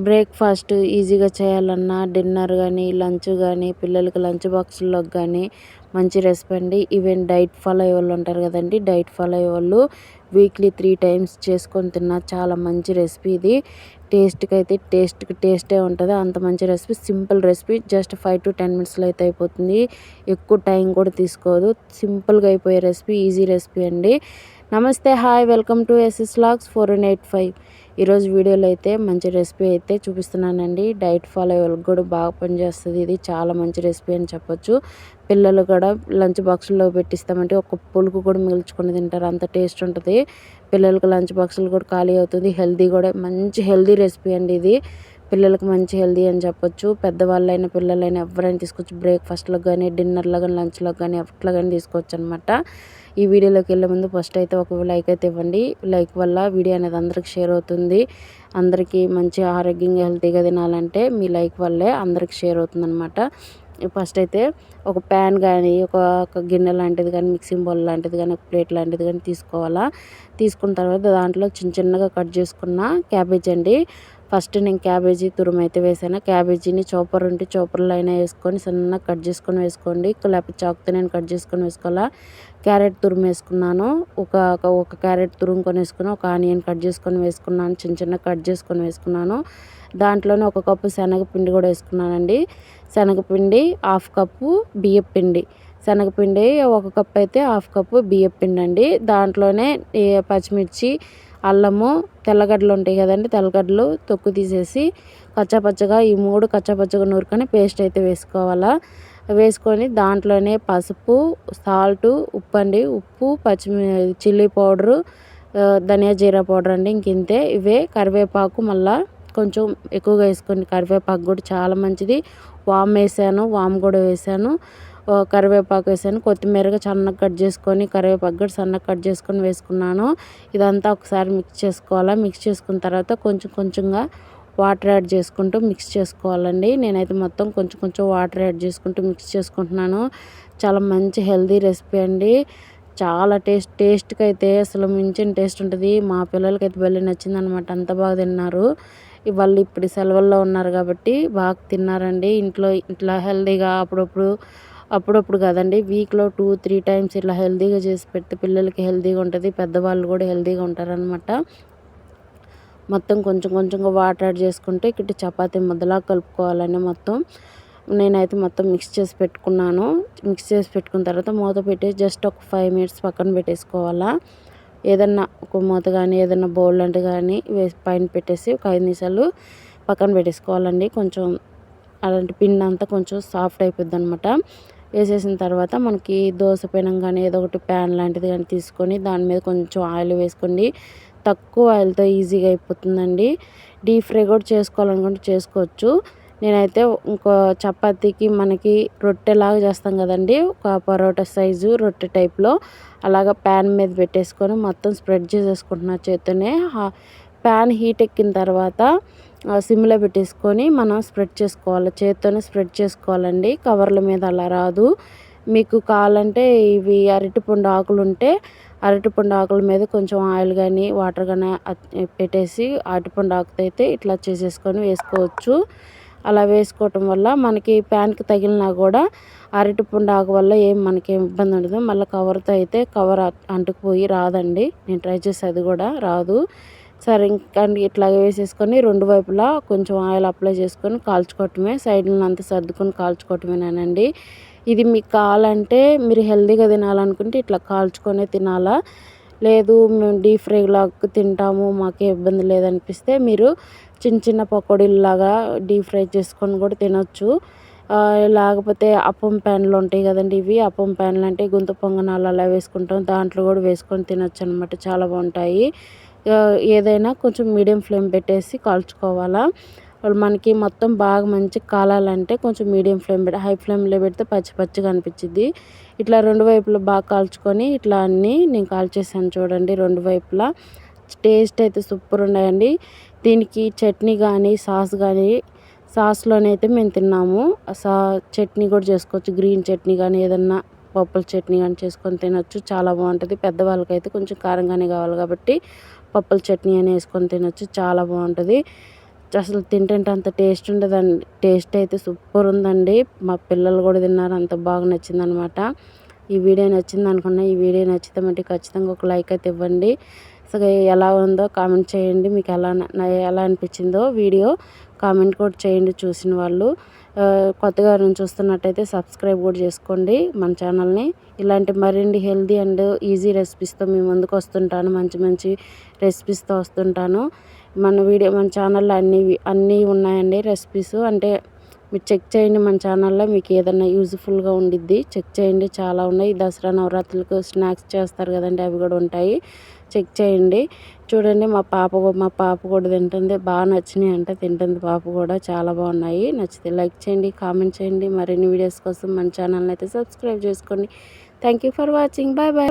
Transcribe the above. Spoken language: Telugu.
బ్రేక్‌ఫాస్ట్ ఈజీగా చేయాలన్నా, డిన్నర్ గానీ, లంచ్ గానీ, పిల్లలకి లంచ్ బాక్సుల్లోకి గానీ మంచి రెసిపీ అండి. ఈవెన్ డైట్ ఫాలో అయ్యేవాళ్ళు ఉంటారు గదండీ! డైట్ ఫాలో అయ్యేవాళ్ళు వీక్లీ 3 టైమ్స్ చేసుకొని తిన్న చాలా మంచి రెసిపీ ఇది. టేస్ట్‌కి టేస్టే ఉంటది. అంత మంచి రెసిపీ. Simple recipe. జస్ట్ 5-10 మినిట్స్‌లో అయితే అయిపోతుంది. ఎక్కువ టైం కూడా తీసుకోదు. సింపుల్‌గా అయిపోయే రెసిపీ. ఈజీ రెసిపీ అండి. నమస్తే. Hi. Welcome to SS vlogs 4185. ఈరోజు వీడియోలో అయితే మంచి రెసిపీ అయితే చూపిస్తున్నానండి. డైట్ ఫాలో అయ్యే వాళ్ళకి కూడా బాగా పనిచేస్తుంది. ఇది చాలా మంచి రెసిపీ అని చెప్పొచ్చు. పిల్లలు కూడా లంచ్ బాక్సుల్లో పెట్టిస్తామంటే ఒక పులుకు కూడా మిగుల్చుకొని తింటారు. అంత టేస్ట్ ఉంటుంది. పిల్లలకి లంచ్ బాక్సులు కూడా ఖాళీ అవుతుంది. హెల్తీ కూడా మంచి హెల్తీ రెసిపీ అండి ఇది. పిల్లలకి మంచి హెల్తీ అని చెప్పొచ్చు. పెద్దవాళ్ళైనా పిల్లలైనా ఎవరైనా తీసుకోవచ్చు. బ్రేక్‌ఫాస్ట్‌లోకి కానీ, డిన్నర్‌లో కానీ, లంచ్‌లోకి కానీ ఎట్లా కానీ తీసుకోవచ్చు అనమాట. ఈ వీడియోలోకి వెళ్ళే ముందు ఫస్ట్ అయితే ఒక లైక్ అయితే ఇవ్వండి. లైక్ వల్ల వీడియో అనేది అందరికి షేర్ అవుతుంది. అందరికీ మంచి ఆరోగ్యంగా హెల్తీగా తినాలంటే మీ లైక్ వల్లే అందరికి షేర్ అవుతుందనమాట. ఫస్ట్ అయితే ఒక ప్యాన్ కానీ, ఒక గిన్నె లాంటిది కానీ, మిక్సింగ్ బౌల్ లాంటిది కానీ, ఒక ప్లేట్ లాంటిది కానీ తీసుకోవాలా. తీసుకున్న తర్వాత దాంట్లో చిన్నగా కట్ చేసుకున్న క్యాబేజ్ అండి. ఫస్ట్ నేను క్యాబేజీ తురుమైతే వేసాను. క్యాబేజీని చాపర్ ఉంటే చాపర్లో అయినా వేసుకొని సన్నగా కట్ చేసుకొని వేసుకోండి. లేకపోతే చాకుతో నేను కట్ చేసుకొని వేసుకోవాలా. క్యారెట్ తురుము వేసుకున్నాను. ఒక ఒక క్యారెట్ తురుముకొని వేసుకుని, ఒక ఆనియన్ కట్ చేసుకొని వేసుకున్నాను. చిన్నగా కట్ చేసుకొని వేసుకున్నాను. దాంట్లోనే ఒక కప్పు శనగపిండి కూడా వేసుకున్నానండి. శనగపిండి, హాఫ్ కప్పు బియ్యపిండి. శనగపిండి ఒక కప్పు అయితే హాఫ్ కప్పు బియ్యపిండి అండి. దాంట్లోనే పచ్చిమిర్చి, అల్లము, తెల్లగడ్డలు ఉంటాయి కదండి, తెల్లగడ్డలు తొక్కు తీసేసి కచ్చాపచ్చగా ఈ 3 కచ్చాపచ్చగా నూరుకొని పేస్ట్ అయితే వేసుకోవాలా. వేసుకొని దాంట్లోనే పసుపు, సాల్టు, ఉప్పు అండి. ఉప్పు, చిల్లీ పౌడరు, ధనియా జీరా పౌడర్ అండి. ఇంకింతే. ఇవే. కరివేపాకు మళ్ళా కొంచెం ఎక్కువగా వేసుకోండి. కరివేపాకు కూడా చాలా మంచిది. వాము వేసాను. వాము కూడా వేసాను. కరివేపాకు వేసాను. కొత్తిమీరగా సన్నగా కట్ చేసుకొని, కరివేపాకు కూడా సన్నగా కట్ చేసుకొని వేసుకున్నాను. ఇదంతా ఒకసారి మిక్స్ చేసుకోవాలా. మిక్స్ చేసుకున్న తర్వాత కొంచెంగా వాటర్ యాడ్ చేసుకుంటూ మిక్స్ చేసుకోవాలండి. నేనైతే మొత్తం కొంచెం వాటర్ యాడ్ చేసుకుంటూ మిక్స్ చేసుకుంటున్నాను. చాలా మంచి హెల్తీ రెసిపీ అండి. చాలా టేస్ట్‌కి అయితే అసలు మించిన టేస్ట్ ఉంటుంది. మా పిల్లలకైతే భలే నచ్చిందనమాట. అంత బాగా తిన్నారు. వాళ్ళు ఇప్పుడు సెలవుల్లో ఉన్నారు కాబట్టి బాగా తిన్నారండి. ఇంట్లో ఇట్లా హెల్తీగా అప్పుడప్పుడు కాదండి, వీక్‌లో 2-3 టైమ్స్ ఇట్లా హెల్తీగా చేసి పెడితే పిల్లలకి హెల్తీగా ఉంటుంది. పెద్దవాళ్ళు కూడా హెల్తీగా ఉంటారనమాట. మొత్తం కొంచెంగా వాటర్ యాడ్ చేసుకుంటే ఇక్కడ చపాతీ ముద్దలా కలుపుకోవాలండి మొత్తం. నేనైతే మొత్తం మిక్స్ చేసి పెట్టుకున్నాను. మిక్స్ చేసి పెట్టుకున్న తర్వాత మూత పెట్టి జస్ట్ ఒక 5 మినిట్స్ పక్కన పెట్టేసుకోవాలా. ఏదన్నా ఒక మూత కానీ, ఏదన్నా బౌల్ లాంటిది కానీ వేసి పైన పెట్టేసి ఒక 5 నిమిషాలు పక్కన పెట్టేసుకోవాలండి. కొంచెం అలాంటి పిండి అంతా కొంచెం సాఫ్ట్ అయిపోద్ది అనమాట. వేసేసిన తర్వాత మనకి దోస పెనం కానీ, ఏదో ఒకటి ప్యాన్ లాంటిది కానీ తీసుకొని దాని మీద కొంచెం ఆయిల్ వేసుకోండి. తక్కువ ఆయిల్తో ఈజీగా అయిపోతుందండి. డీప్ ఫ్రై కూడా చేసుకోవాలనుకుంటే చేసుకోవచ్చు. నేనైతే ఇంకో చపాతీకి మనకి రొట్టెలాగా చేస్తాం కదండి, ఒక పరోటా సైజు రొట్టె టైప్లో అలాగా ప్యాన్ మీద పెట్టేసుకొని మొత్తం స్ప్రెడ్ చేసేసుకుంటున్నా చేత్తోనే. ప్యాన్ హీట్ ఎక్కిన తర్వాత సిమ్లో పెట్టేసుకొని మనం స్ప్రెడ్ చేసుకోవాలి. చేత్తోనే స్ప్రెడ్ చేసుకోవాలండి. కవర్ల మీద అలా రాదు. మీకు కావాలంటే ఇవి అరటిపండు ఆకులు ఉంటే అరటిపండు ఆకుల మీద కొంచెం ఆయిల్ కానీ, వాటర్ కానీ పెట్టేసి అరటిపండు ఆకుతో అయితే ఇట్లా చేసేసుకొని వేసుకోవచ్చు. అలా వేసుకోవటం వల్ల మనకి ప్యాన్కి తగిలినా కూడా అరటిపండు ఆకు వల్ల మనకేం ఇబ్బంది ఉండదు. మళ్ళీ కవర్తో అయితే కవర్ అంటుకుపోయి రాదండి. నేను ట్రై చేసి అది కూడా రాదు. సరే, ఇంకా ఇట్లా వేసేసుకొని 2 వైపులా కొంచెం ఆయిల్ అప్లై చేసుకొని కాల్చుకోవటమే. సైడ్లను అంతా సర్దుకొని కాల్చుకోవటమేనండి. ఇది మీకు కావాలంటే మీరు హెల్తీగా తినాలనుకుంటే ఇట్లా కాల్చుకొనే తినాలా. లేదు మేము డీప్ ఫ్రైలాగా తింటాము, మాకే ఇబ్బంది లేదనిపిస్తే మీరు చిన్న పకోడీలాగా డీప్ ఫ్రై చేసుకొని కూడా తినొచ్చు. లేకపోతే అప్పం ప్యాన్లు ఉంటాయి కదండి, ఇవి అప్పం ప్యాన్లు అంటే గుంత పొంగనాలు అలా వేసుకుంటాం, దాంట్లో కూడా వేసుకొని తినొచ్చు అనమాట. చాలా బాగుంటాయి. ఏదైనా కొంచెం మీడియం ఫ్లేమ్ పెట్టేసి కాల్చుకోవాలా. మనకి మొత్తం బాగా మంచిగా కాలాలంటే కొంచెం మీడియం ఫ్లేమ్ హై ఫ్లేమ్లో పెడితే పచ్చిగా అనిపించిద్ది. ఇట్లా 2 వైపులా బాగా కాల్చుకొని ఇట్లా అన్నీ నేను కాల్చేసాను చూడండి 2 వైపులా. టేస్ట్ అయితే సూపర్ ఉన్నాయండి. దీనికి చట్నీ కానీ, సాస్ కానీ, సాస్లోనైతే మేము తిన్నాము. చట్నీ కూడా చేసుకోవచ్చు. గ్రీన్ చట్నీ కానీ, ఏదన్నా పప్పుల చట్నీ కానీ చేసుకొని తినొచ్చు. చాలా బాగుంటుంది. పెద్దవాళ్ళకైతే కొంచెం కారంగానే కావాలి కాబట్టి పప్పుల చట్నీ అని వేసుకొని తినొచ్చు. చాలా బాగుంటుంది. అసలు తింటుంటే అంత టేస్ట్ ఉండదండి. టేస్ట్ అయితే సూపర్ ఉందండి. మా పిల్లలు కూడా తిన్నారు, అంత బాగా నచ్చిందనమాట. ఈ వీడియో నచ్చింది అనుకున్నా. ఈ వీడియో నచ్చితే మటుకు ఖచ్చితంగా ఒక లైక్ అయితే ఇవ్వండి. అసలు ఎలా ఉందో కామెంట్ చేయండి. మీకు ఎలా అనిపించిందో వీడియో కామెంట్ కూడా చేయండి చూసిన వాళ్ళు. కొత్తగా ఎవరైనా చూస్తున్నట్టయితే సబ్స్క్రైబ్ కూడా చేసుకోండి మన ఛానల్ని. ఇలాంటి మరిన్ని హెల్తీ అండ్ ఈజీ రెసిపీస్తో మీ ముందుకు వస్తుంటాను. మంచి మంచి రెసిపీస్తో వస్తుంటాను. మన ఛానల్లో అన్నీ ఉన్నాయండి రెసిపీస్. అంటే మీరు చెక్ చేయండి మన ఛానల్లో, మీకు ఏదైనా యూజ్ఫుల్గా ఉండిద్ది. చెక్ చేయండి, చాలా ఉన్నాయి. దసరా నవరాత్రులకు స్నాక్స్ చేస్తారు కదండి, అవి కూడా ఉంటాయి. చెక్ చేయండి. చూడండి మా పాప కూడా తింటుంది. బాగా నచ్చినాయి అంటే తింటుంది పాప కూడా. చాలా బాగున్నాయి. నచ్చితే లైక్ చేయండి, కామెంట్ చేయండి. మరిన్ని వీడియోస్ కోసం మన ఛానల్ని అయితే సబ్స్క్రైబ్ చేసుకోండి. Thank you for watching. Bye bye.